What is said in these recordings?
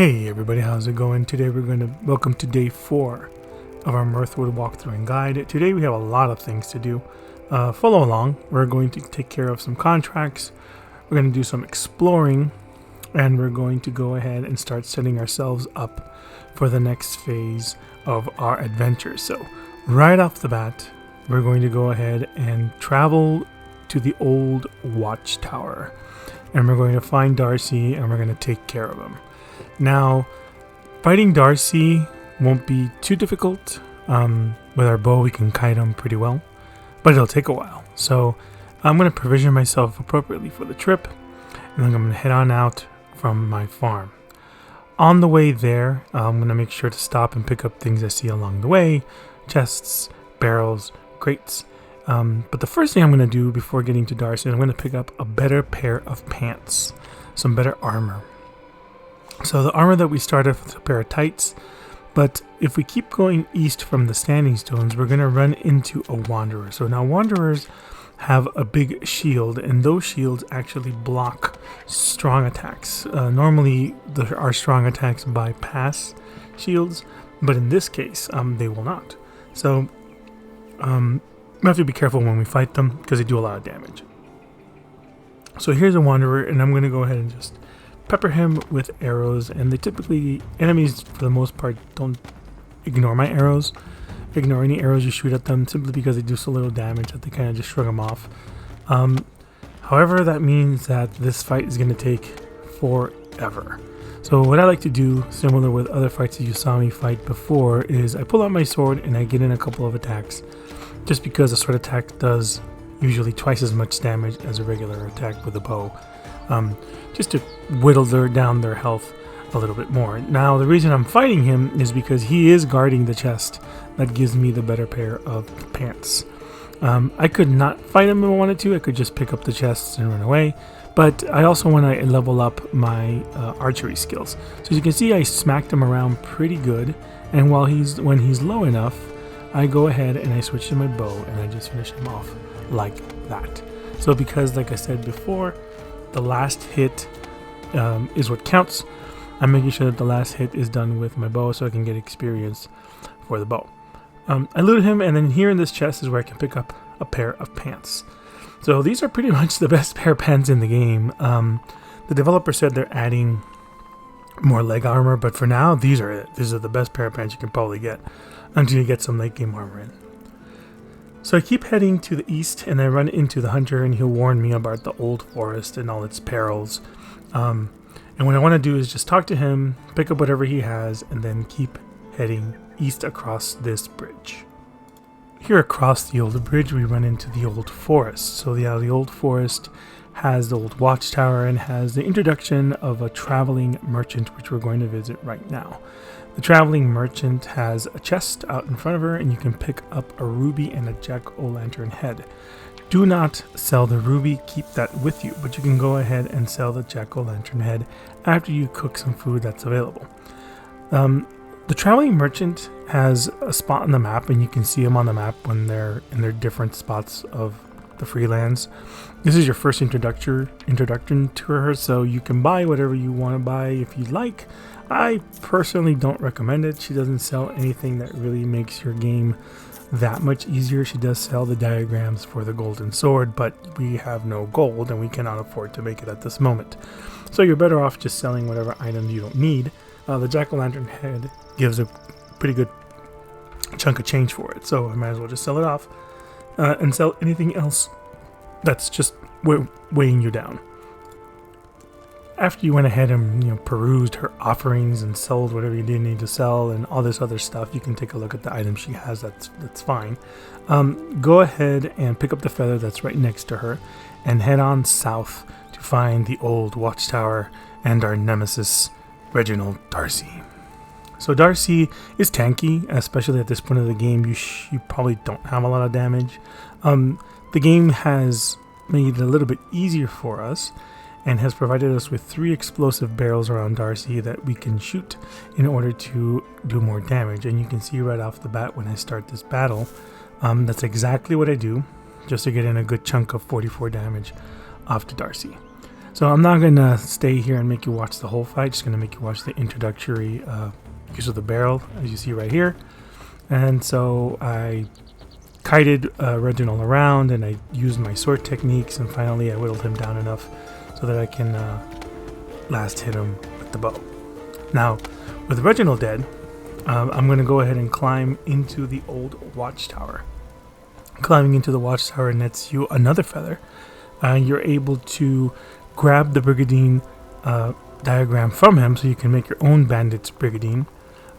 Hey everybody, how's it going? Today we're going to welcome to day 4 of our Mirthwood walkthrough and guide. Today we have a lot of things to do. Follow along. We're going to take care of some contracts. We're going to do some exploring, and we're going to go ahead and start setting ourselves up for the next phase of our adventure. So right off the bat, we're going to go ahead and travel to the old Watchtower, and we're going to find D'Arcy and we're going to take care of him. Now, fighting D'Arcy won't be too difficult. With our bow, we can kite him pretty well, but it'll take a while. So I'm going to provision myself appropriately for the trip, and then I'm going to head on out from my farm. On the way there, I'm going to make sure to stop and pick up things I see along the way: chests, barrels, crates. But the first thing I'm going to do before getting to D'Arcy, I'm going to pick up a better pair of pants, some better armor. So the armor that we started with is a pair of tights, but if we keep going east from the standing stones, we're going to run into a wanderer. So now wanderers have a big shield, and those shields actually block strong attacks. Normally there are strong attacks bypass shields, but in this case they will not. So we have to be careful when we fight them because they do a lot of damage. So here's a wanderer, and I'm going to go ahead and just pepper him with arrows, and enemies for the most part don't ignore my arrows. Ignore any arrows you shoot at them simply because they do so little damage that they kind of just shrug them off. However, that means that this fight is going to take forever. So what I like to do, similar with other fights that you saw me fight before, is I pull out my sword and I get in a couple of attacks, just because a sword attack does usually twice as much damage as a regular attack with a bow. Just to whittle down their health a little bit more. Now, the reason I'm fighting him is because he is guarding the chest that gives me the better pair of pants. I could not fight him if I wanted to. I could just pick up the chests and run away. But I also want to level up my archery skills. So as you can see, I smacked him around pretty good. And when he's low enough, I go ahead and I switch to my bow and I just finish him off like that. So because, like I said before, the last hit is what counts, I'm making sure that the last hit is done with my bow so I can get experience for the bow. I looted him, and then here in this chest is where I can pick up a pair of pants. So these are pretty much the best pair of pants in the game. The developer said they're adding more leg armor, but for now, these are it. These are the best pair of pants you can probably get until you get some late game armor in. So I keep heading to the east, and I run into the hunter, and he'll warn me about the old forest and all its perils. And what I want to do is just talk to him, pick up whatever he has, and then keep heading east across this bridge. Here across the old bridge, we run into the old forest. So the old forest has the old watchtower and has the introduction of a traveling merchant, which we're going to visit right now. The traveling merchant has a chest out in front of her, and you can pick up a ruby and a jack-o'-lantern head. Do not sell the ruby, keep that with you, but you can go ahead and sell the jack-o'-lantern head after you cook some food that's available. The traveling merchant has a spot on the map, and you can see them on the map when they're in their different spots of the freelands. This is your first introduction to her, so you can buy whatever you want to buy if you like. I personally don't recommend it. She doesn't sell anything that really makes your game that much easier. She does sell the diagrams for the golden sword, but we have no gold and we cannot afford to make it at this moment. So you're better off just selling whatever items you don't need. The jack-o'-lantern head gives a pretty good chunk of change for it, so I might as well just sell it off and sell anything else that's just weighing you down. After you went ahead and perused her offerings and sold whatever you didn't need to sell and all this other stuff, you can take a look at the items she has. That's fine. Go ahead and pick up the feather that's right next to her and head on south to find the old watchtower and our nemesis, Reginal D'Arcy. So D'Arcy is tanky, especially at this point of the game. You probably don't have a lot of damage. The game has made it a little bit easier for us and has provided us with 3 explosive barrels around D'Arcy that we can shoot in order to do more damage. And you can see right off the bat when I start this battle, that's exactly what I do, just to get in a good chunk of 44 damage off to D'Arcy. So I'm not going to stay here and make you watch the whole fight. Just going to make you watch the introductory use of the barrel, as you see right here. And so I kited Reginald around, and I used my sword techniques, and finally I whittled him down enough so that I can last hit him with the bow. Now, with Reginald dead, I'm going to go ahead and climb into the old Watchtower. Climbing into the Watchtower nets you another feather. You're able to grab the Brigandine diagram from him, so you can make your own Bandit's Brigandine.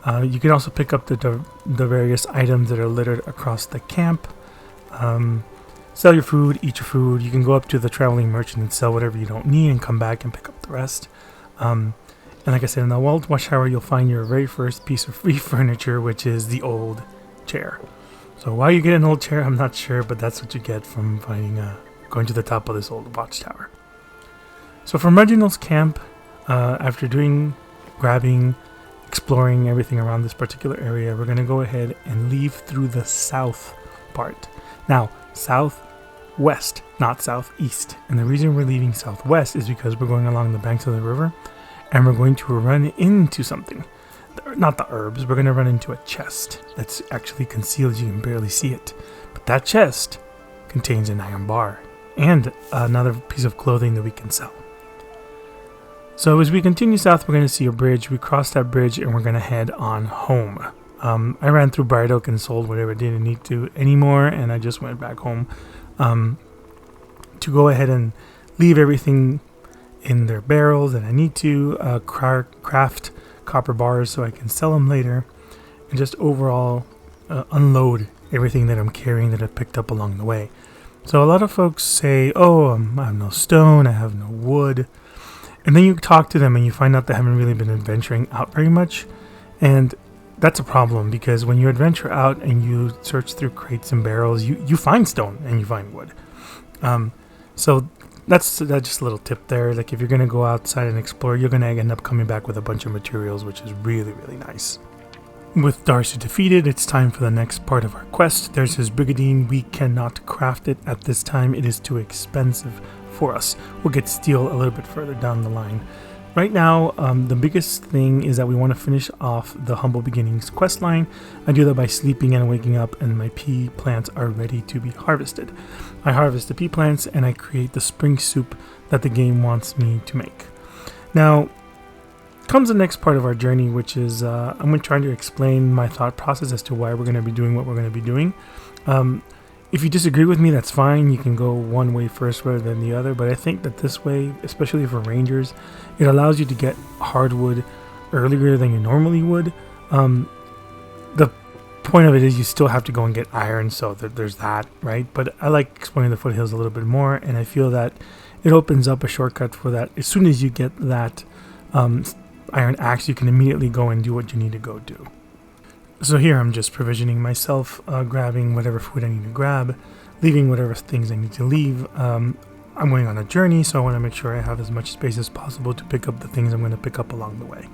You can also pick up the various items that are littered across the camp. Sell your food, eat your food. You can go up to the traveling merchant and sell whatever you don't need and come back and pick up the rest. And like I said, in the old Watchtower, you'll find your very first piece of free furniture, which is the old chair. So why you get an old chair, I'm not sure, but that's what you get from finding going to the top of this old Watchtower. So from Reginald's camp, after grabbing, exploring everything around this particular area, we're going to go ahead and leave through the south part. Now, southwest, not southeast. And the reason we're leaving southwest is because we're going along the banks of the river, and we're going to run into something. Not the herbs, we're going to run into a chest that's actually concealed. You can barely see it. But that chest contains an iron bar and another piece of clothing that we can sell. So as we continue south, we're going to see a bridge. We cross that bridge and we're going to head on home. I ran through Bright Oak and sold whatever I didn't need to anymore, and I just went back home to go ahead and leave everything in their barrels that I need to, craft copper bars so I can sell them later, and just overall unload everything that I'm carrying that I picked up along the way. So a lot of folks say, oh, I have no stone, I have no wood. And then you talk to them and you find out they haven't really been adventuring out very much. And that's a problem, because when you adventure out and you search through crates and barrels, you find stone and you find wood. So that's just a little tip there. Like, if you're going to go outside and explore, you're going to end up coming back with a bunch of materials, which is really, really nice. With D'Arcy defeated, it's time for the next part of our quest. There's his Brigandine. We cannot craft it at this time. It is too expensive for us. We'll get steel a little bit further down the line. Right now, the biggest thing is that we want to finish off the Humble Beginnings quest line. I do that by sleeping and waking up, and my pea plants are ready to be harvested. I harvest the pea plants and I create the spring soup that the game wants me to make. Now comes the next part of our journey, which is I'm going to try to explain my thought process as to why we're going to be doing what we're going to be doing. If you disagree with me, that's fine. You can go one way first rather than the other. But I think that this way, especially for rangers, it allows you to get hardwood earlier than you normally would. The point of it is you still have to go and get iron, so there's that, right? But I like exploring the foothills a little bit more, and I feel that it opens up a shortcut for that. As soon as you get that iron axe, you can immediately go and do what you need to go do. So here I'm just provisioning myself, grabbing whatever food I need to grab, leaving whatever things I need to leave. I'm going on a journey, so I want to make sure I have as much space as possible to pick up the things I'm going to pick up along the way.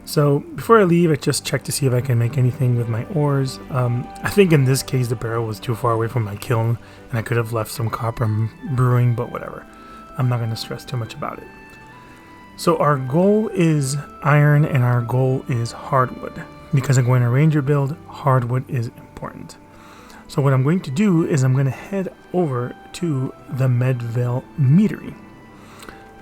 So before I leave, I just check to see if I can make anything with my ores. I think in this case the barrel was too far away from my kiln, and I could have left some copper brewing, but whatever. I'm not going to stress too much about it. So our goal is iron and our goal is hardwood. Because I'm going to ranger build, hardwood is important. So what I'm going to do is I'm going to head over to the Medvale Meadery.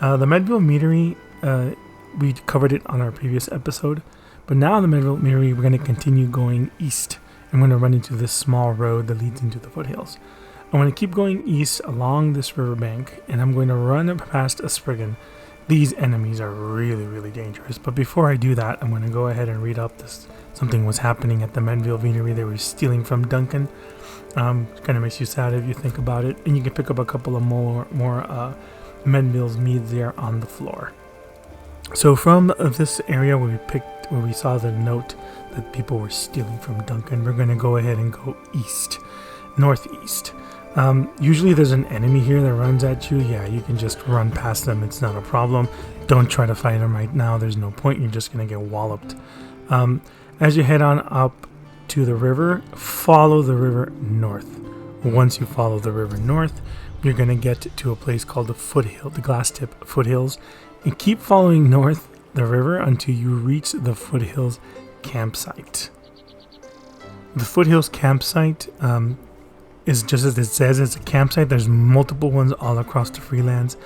The Medvale Meadery, we covered it on our previous episode, but now the Medvale Meadery, we're going to continue going east. I'm going to run into this small road that leads into the foothills. I'm going to keep going east along this riverbank, and I'm going to run past a Spriggan. These enemies are really, really dangerous. But before I do that, I'm going to go ahead and read up this. Something was happening at the Medvale Meadery. They were stealing from Duncan. It kind of makes you sad if you think about it. And you can pick up a couple of more Medvale's meads there on the floor. So from this area where we saw the note that people were stealing from Duncan, we're going to go ahead and go east, northeast. Usually there's an enemy here that runs at you. Yeah, you can just run past them. It's not a problem. Don't try to fight them right now. There's no point. You're just going to get walloped. As you head on up to the river, follow the river north. Once you follow the river north, you're going to get to a place called the Foothill, the Glass Tip Foothills, and keep following north the river until you reach the Foothills campsite. The Foothills campsite is just as it says, it's a campsite. There's multiple ones all across the Freelands.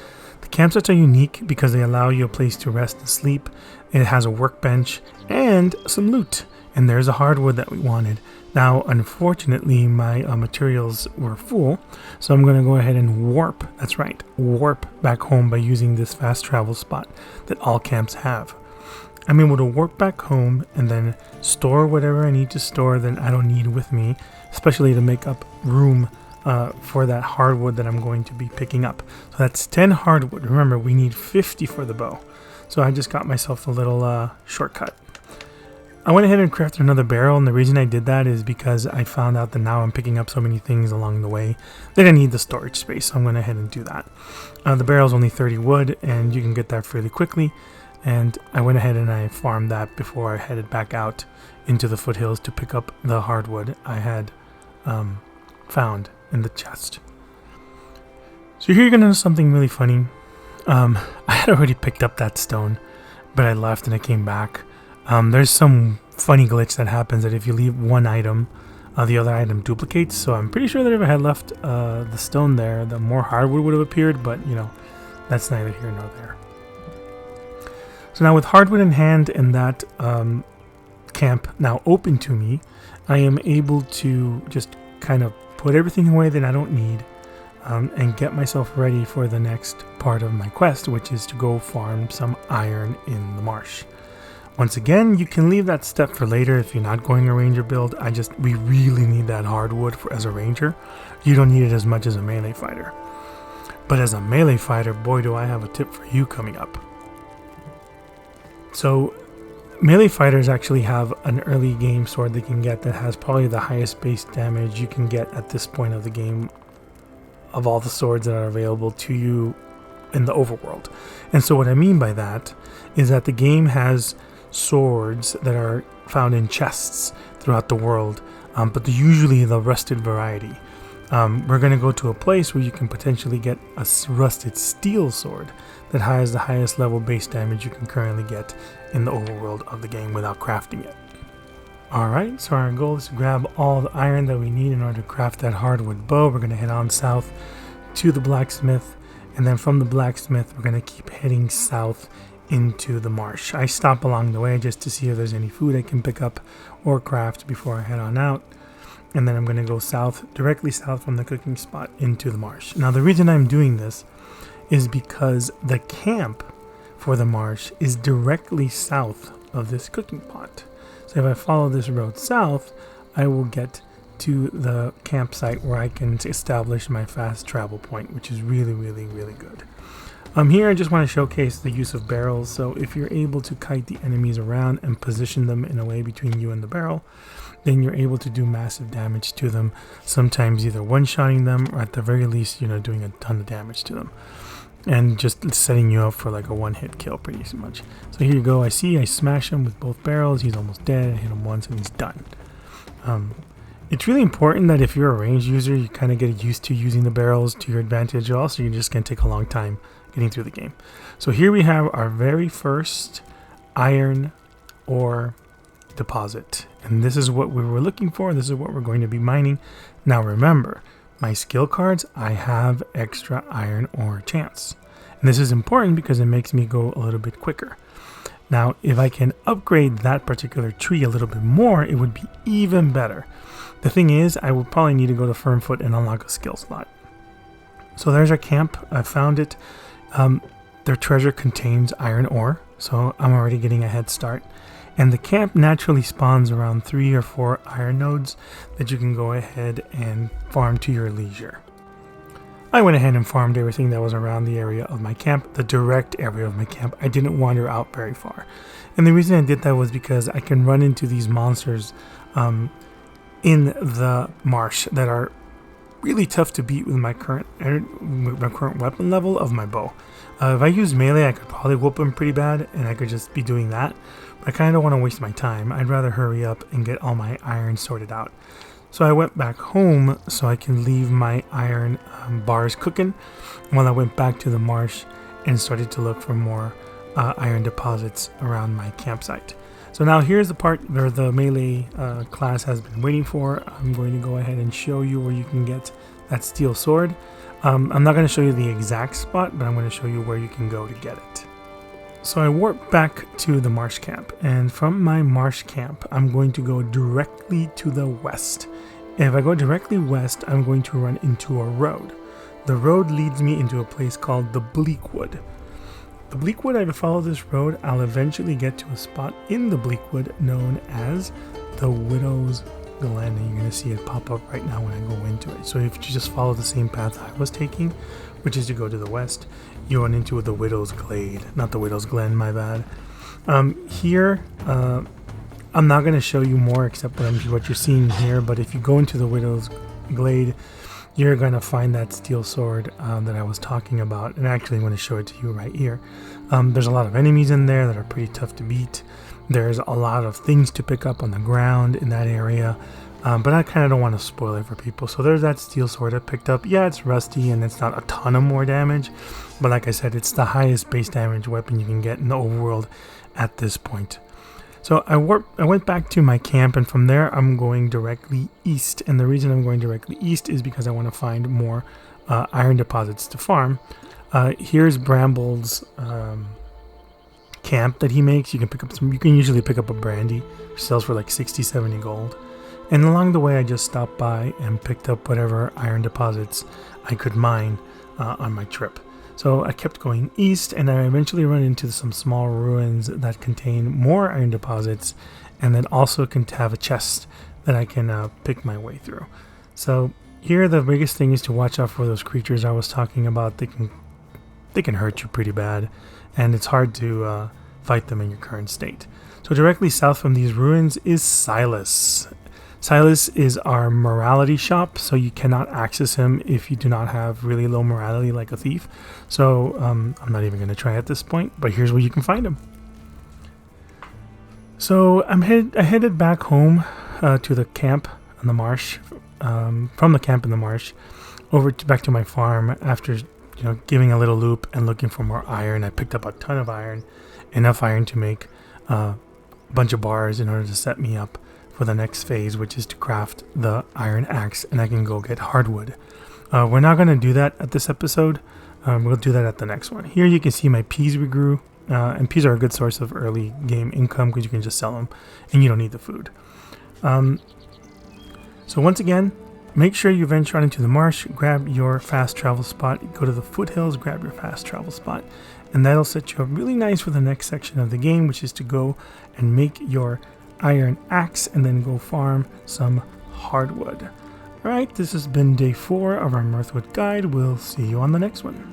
The campsites are unique because they allow you a place to rest and sleep. It has a workbench and some loot. And there's a hardwood that we wanted. Now, unfortunately, my materials were full, so I'm going to go ahead and warp. That's right, warp back home by using this fast travel spot that all camps have. I'm able to warp back home and then store whatever I need to store that I don't need with me, especially to make up room for that hardwood that I'm going to be picking up. So that's 10 hardwood. Remember, we need 50 for the bow. So I just got myself a little shortcut. I went ahead and crafted another barrel, and the reason I did that is because I found out that now I'm picking up so many things along the way that I need the storage space, so I'm going to head and do that. The barrel is only 30 wood, and you can get that fairly quickly, and I went ahead and I farmed that before I headed back out into the foothills to pick up the hardwood I had found in the chest. So here you're going to know something really funny. I had already picked up that stone, but I left and I came back. There's some funny glitch that happens that if you leave one item, the other item duplicates. So I'm pretty sure that if I had left the stone there, the more hardwood would have appeared, but you know, that's neither here nor there. So now with hardwood in hand and that camp now open to me, I am able to just kind of put everything away that I don't need and get myself ready for the next part of my quest, which is to go farm some iron in the marsh. Once again, you can leave that step for later if you're not going a ranger build. We really need that hardwood as a ranger. You don't need it as much as a melee fighter. But as a melee fighter, boy do I have a tip for you coming up. So, melee fighters actually have an early game sword they can get that has probably the highest base damage you can get at this point of the game of all the swords that are available to you in the overworld. And so what I mean by that is that the game has swords that are found in chests throughout the world, but they're usually the rusted variety. We're going to go to a place where you can potentially get a rusted steel sword that has the highest level base damage you can currently get in the overworld of the game without crafting it. Alright, so our goal is to grab all the iron that we need in order to craft that hardwood bow. We're going to head on south to the blacksmith, and then from the blacksmith we're going to keep heading south into the marsh. I stop along the way just to see if there's any food I can pick up or craft before I head on out, and then I'm going to go south, directly south from the cooking spot into the marsh. Now the reason I'm doing this is because the camp for the marsh is directly south of this cooking pot. So if I follow this road south, I will get to the campsite where I can establish my fast travel point, which is really, really, really good. Here I just want to showcase the use of barrels. So if you're able to kite the enemies around and position them in a way between you and the barrel, then you're able to do massive damage to them, sometimes either one-shotting them or at the very least, you know, doing a ton of damage to them. And just setting you up for like a one-hit kill pretty much. So here you go, I smash him with both barrels, he's almost dead, I hit him once and he's done. It's really important that if you're a ranged user, you kind of get used to using the barrels to your advantage, or else you're just going to take a long time getting through the game. So here we have our very first iron ore deposit. And this is what we were looking for. This is what we're going to be mining. Now remember, my skill cards, I have extra iron ore chance. And this is important because it makes me go a little bit quicker. Now, if I can upgrade that particular tree a little bit more, it would be even better. The thing is, I will probably need to go to Firmfoot and unlock a skill slot. So there's our camp. I found it. Their treasure contains iron ore, so I'm already getting a head start. And the camp naturally spawns around 3 or 4 iron nodes that you can go ahead and farm to your leisure. I went ahead and farmed everything that was around the area of my camp, the direct area of my camp. I didn't wander out very far. And the reason I did that was because I can run into these monsters in the marsh that are really tough to beat with my current weapon level of my bow. If I use melee, I could probably whoop them pretty bad, and I could just be doing that. But I kind of don't want to waste my time. I'd rather hurry up and get all my iron sorted out. So I went back home so I can leave my iron bars cooking while I went back to the marsh and started to look for more iron deposits around my campsite. So now here's the part where the melee class has been waiting for. I'm going to go ahead and show you where you can get that steel sword. I'm not going to show you the exact spot, but I'm going to show you where you can go to get it. So I warped back to the marsh camp, and from my marsh camp, I'm going to go directly to the west. And if I go directly west, I'm going to run into a road. The road leads me into a place called the Bleakwood. The Bleakwood, if I follow this road, I'll eventually get to a spot in the Bleakwood known as the Widow's Glen, and you're going to see it pop up right now when I go into it. So if you just follow the same path I was taking, which is to go to the west, you run into the Widow's Glade, not the Widow's Glen, my bad. Here, I'm not going to show you more except what you're seeing here, but if you go into the Widow's Glade, you're going to find that steel sword that I was talking about, and actually I'm going to show it to you right here. There's a lot of enemies in there that are pretty tough to beat. There's a lot of things to pick up on the ground in that area, but I kind of don't want to spoil it for people. So there's that steel sword I picked up. Yeah, it's rusty and it's not a ton of more damage, but like I said, it's the highest base damage weapon you can get in the overworld at this point. So I went back to my camp, and from there I'm going directly east. And the reason I'm going directly east is because I want to find more iron deposits to farm. Here's Bramble's camp that he makes. You can pick up some. You can usually pick up a brandy, which sells for like 60-70 gold. And along the way, I just stopped by and picked up whatever iron deposits I could mine on my trip. So I kept going east, and I eventually run into some small ruins that contain more iron deposits, and then also can have a chest that I can pick my way through. So here, the biggest thing is to watch out for those creatures I was talking about. They can hurt you pretty bad, and it's hard to fight them in your current state. So directly south from these ruins is Silas. Silas is our morality shop, so you cannot access him if you do not have really low morality like a thief. So I'm not even going to try at this point, but here's where you can find him. So I headed back home to the camp in the marsh, from the camp in the marsh, back to my farm after giving a little loop and looking for more iron. I picked up a ton of iron, enough iron to make a bunch of bars in order to set me up for the next phase, which is to craft the iron axe, and I can go get hardwood. We're not going to do that at this episode. We'll do that at the next one. Here you can see my peas we grew, and peas are a good source of early game income because you can just sell them and you don't need the food. So once again, make sure you venture out into the marsh, grab your fast travel spot, go to the Foothills, grab your fast travel spot, and that'll set you up really nice for the next section of the game, which is to go and make your iron axe and then go farm some hardwood. Alright, this has been day 4 of our Mirthwood guide. We'll see you on the next one.